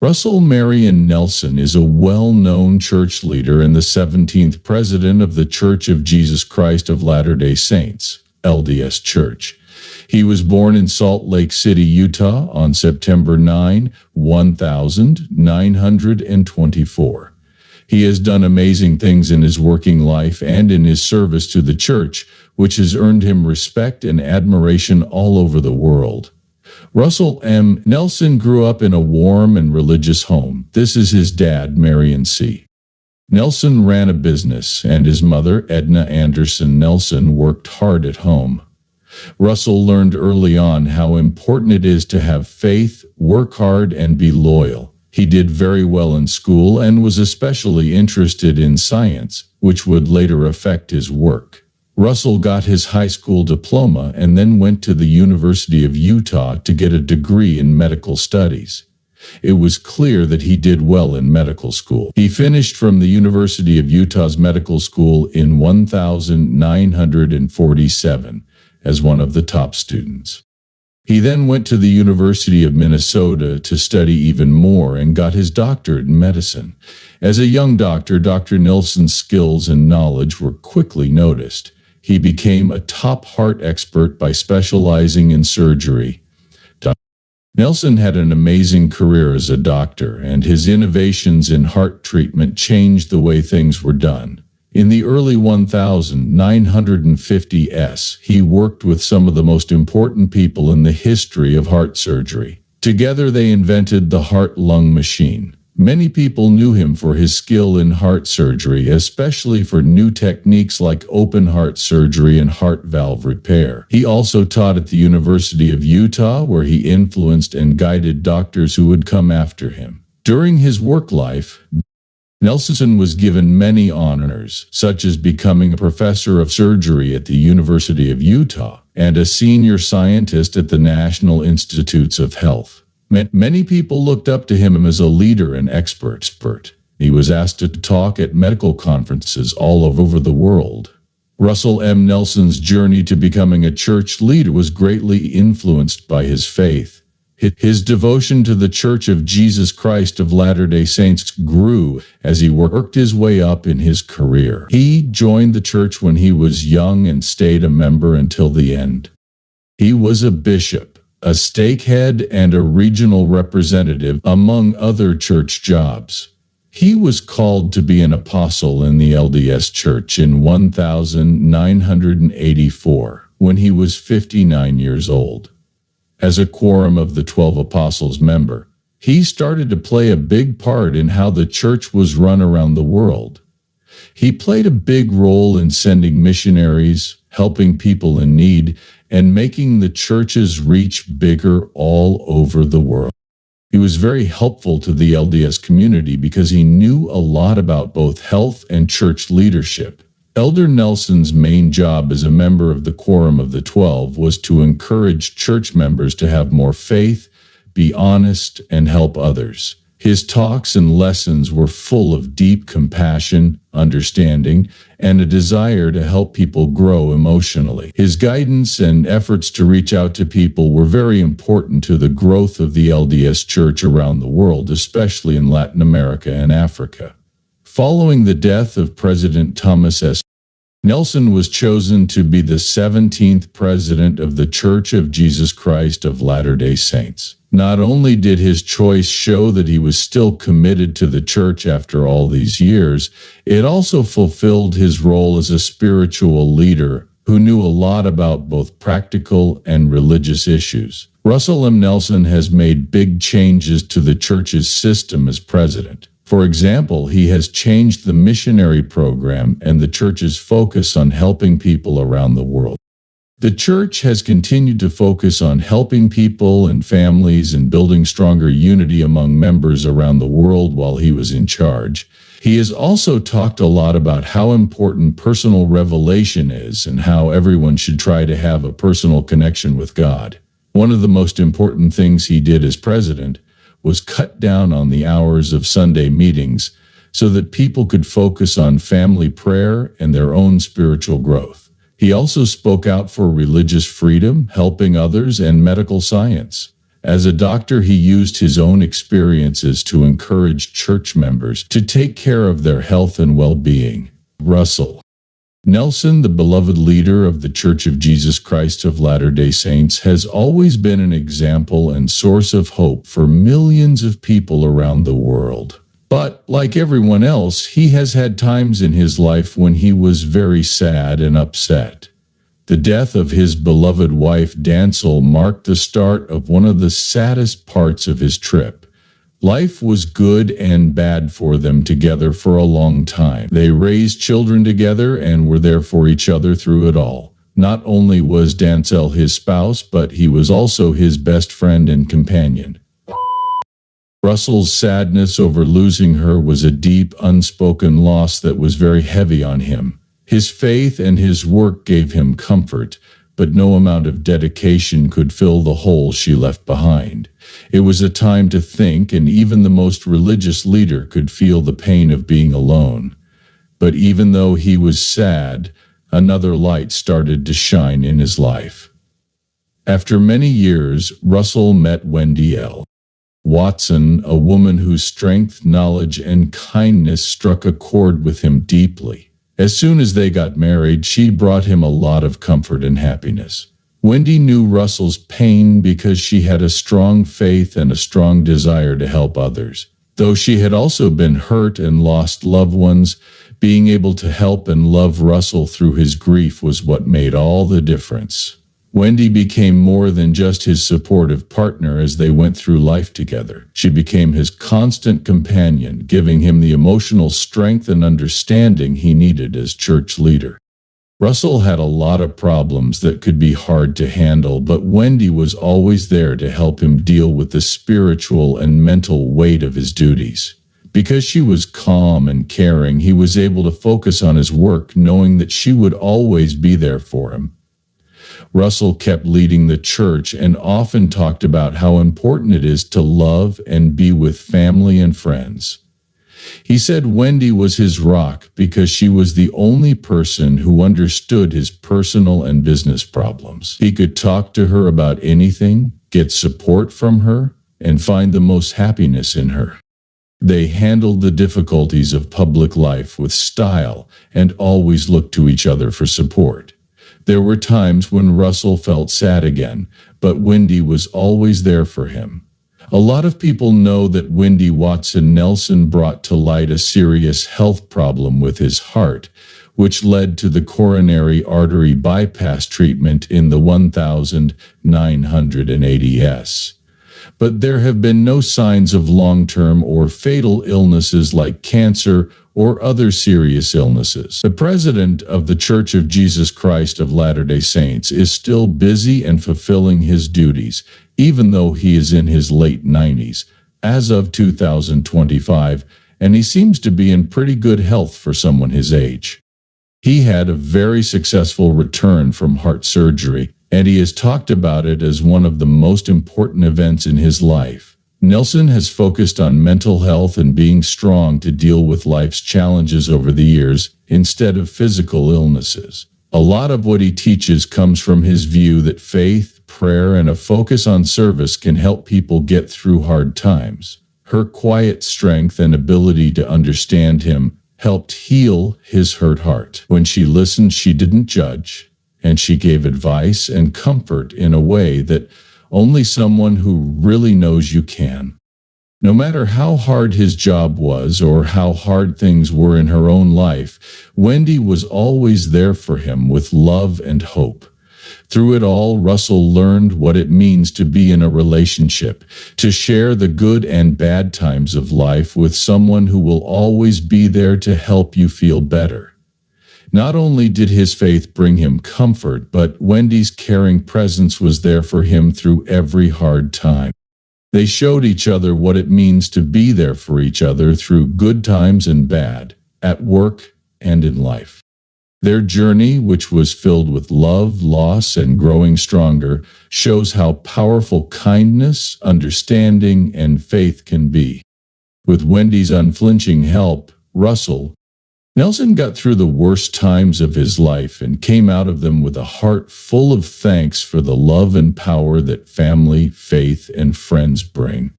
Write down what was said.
Russell Marian Nelson is a well-known church leader and the 17th president of the Church of Jesus Christ of Latter-day Saints, LDS Church. He was born in Salt Lake City, Utah on September 9, 1924. He has done amazing things in his working life and in his service to the church, which has earned him respect and admiration all over the world. Russell M. Nelson grew up in a warm and religious home. This is his dad, Marian C. Nelson ran a business, and his mother, Edna Anderson Nelson, worked hard at home. Russell learned early on how important it is to have faith, work hard, and be loyal. He did very well in school and was especially interested in science, which would later affect his work. Russell got his high school diploma and then went to the University of Utah to get a degree in medical studies. It was clear that he did well in medical school. He finished from the University of Utah's medical school in 1947 as one of the top students. He then went to the University of Minnesota to study even more and got his doctorate in medicine. As a young doctor, Dr. Nelson's skills and knowledge were quickly noticed. He became a top heart expert by specializing in surgery. Dr. Nelson had an amazing career as a doctor, and his innovations in heart treatment changed the way things were done. In the early 1950s, he worked with some of the most important people in the history of heart surgery. Together they invented the heart-lung machine. Many people knew him for his skill in heart surgery, especially for new techniques like open heart surgery and heart valve repair. He also taught at the University of Utah, where he influenced and guided doctors who would come after him. During his work life, Nelson was given many honors, such as becoming a professor of surgery at the University of Utah and a senior scientist at the National Institutes of Health. Many people looked up to him as a leader and expert. He was asked to talk at medical conferences all over the world. Russell M. Nelson's journey to becoming a church leader was greatly influenced by his faith. His devotion to the Church of Jesus Christ of Latter-day Saints grew as he worked his way up in his career. He joined the church when he was young and stayed a member until the end. He was a bishop, a stakehead, and a regional representative, among other church jobs. He was called to be an apostle in the LDS Church in 1984 when he was 59 years old. As a Quorum of the 12 Apostles member, he started to play a big part in how the church was run around the world. He played a big role in sending missionaries, helping people in need, and making the church's reach bigger all over the world. He was very helpful to the LDS community because he knew a lot about both health and church leadership. Elder Nelson's main job as a member of the Quorum of the 12 was to encourage church members to have more faith, be honest, and help others. His talks and lessons were full of deep compassion, understanding, and a desire to help people grow emotionally. His guidance and efforts to reach out to people were very important to the growth of the LDS Church around the world, especially in Latin America and Africa. Following the death of President Thomas S. Nelson was chosen to be the 17th president of the Church of Jesus Christ of Latter-day Saints. Not only did his choice show that he was still committed to the church after all these years, it also fulfilled his role as a spiritual leader who knew a lot about both practical and religious issues. Russell M. Nelson has made big changes to the church's system as president. For example, he has changed the missionary program and the church's focus on helping people around the world. The church has continued to focus on helping people and families and building stronger unity among members around the world while he was in charge. He has also talked a lot about how important personal revelation is and how everyone should try to have a personal connection with God. One of the most important things he did as president was cut down on the hours of Sunday meetings so that people could focus on family prayer and their own spiritual growth. He also spoke out for religious freedom, helping others, and medical science. As a doctor, he used his own experiences to encourage church members to take care of their health and well-being. Russell Nelson, the beloved leader of the Church of Jesus Christ of Latter-day Saints, has always been an example and source of hope for millions of people around the world. But, like everyone else, he has had times in his life when he was very sad and upset. The death of his beloved wife, Dancel, marked the start of one of the saddest parts of his trip. Life was good and bad for them together for a long time. They raised children together and were there for each other through it all. Not only was Dancel his spouse, but he was also his best friend and companion. Russell's sadness over losing her was a deep, unspoken loss that was very heavy on him. His faith and his work gave him comfort, but no amount of dedication could fill the hole she left behind. It was a time to think, and even the most religious leader could feel the pain of being alone. But even though he was sad, another light started to shine in his life. After many years, Russell met Wendy L. Watson, a woman whose strength, knowledge, and kindness struck a chord with him deeply. As soon as they got married, she brought him a lot of comfort and happiness. Wendy knew Russell's pain because she had a strong faith and a strong desire to help others. Though she had also been hurt and lost loved ones, being able to help and love Russell through his grief was what made all the difference. Wendy became more than just his supportive partner as they went through life together. She became his constant companion, giving him the emotional strength and understanding he needed as church leader. Russell had a lot of problems that could be hard to handle, but Wendy was always there to help him deal with the spiritual and mental weight of his duties. Because she was calm and caring, he was able to focus on his work, knowing that she would always be there for him. Russell kept leading the church and often talked about how important it is to love and be with family and friends. He said Wendy was his rock because she was the only person who understood his personal and business problems. He could talk to her about anything, get support from her, and find the most happiness in her. They handled the difficulties of public life with style and always looked to each other for support. There were times when Russell felt sad again, but Wendy was always there for him. A lot of people know that Wendy Watson Nelson brought to light a serious health problem with his heart, which led to the coronary artery bypass treatment in the 1980s. But there have been no signs of long-term or fatal illnesses like cancer or other serious illnesses. The president of the Church of Jesus Christ of Latter-day Saints is still busy and fulfilling his duties, even though he is in his late 90s, as of 2025, and he seems to be in pretty good health for someone his age. He had a very successful return from heart surgery, and he has talked about it as one of the most important events in his life. Nelson has focused on mental health and being strong to deal with life's challenges over the years, instead of physical illnesses. A lot of what he teaches comes from his view that faith, prayer, and a focus on service can help people get through hard times. Her quiet strength and ability to understand him helped heal his hurt heart. When she listened, she didn't judge, and she gave advice and comfort in a way that only someone who really knows you can. No matter how hard his job was or how hard things were in her own life, Wendy was always there for him with love and hope. Through it all, Russell learned what it means to be in a relationship, to share the good and bad times of life with someone who will always be there to help you feel better. Not only did his faith bring him comfort, but Wendy's caring presence was there for him through every hard time. They showed each other what it means to be there for each other through good times and bad, at work and in life. Their journey, which was filled with love, loss, and growing stronger, shows how powerful kindness, understanding, and faith can be. With Wendy's unflinching help, Russell, Nelson got through the worst times of his life and came out of them with a heart full of thanks for the love and power that family, faith, and friends bring.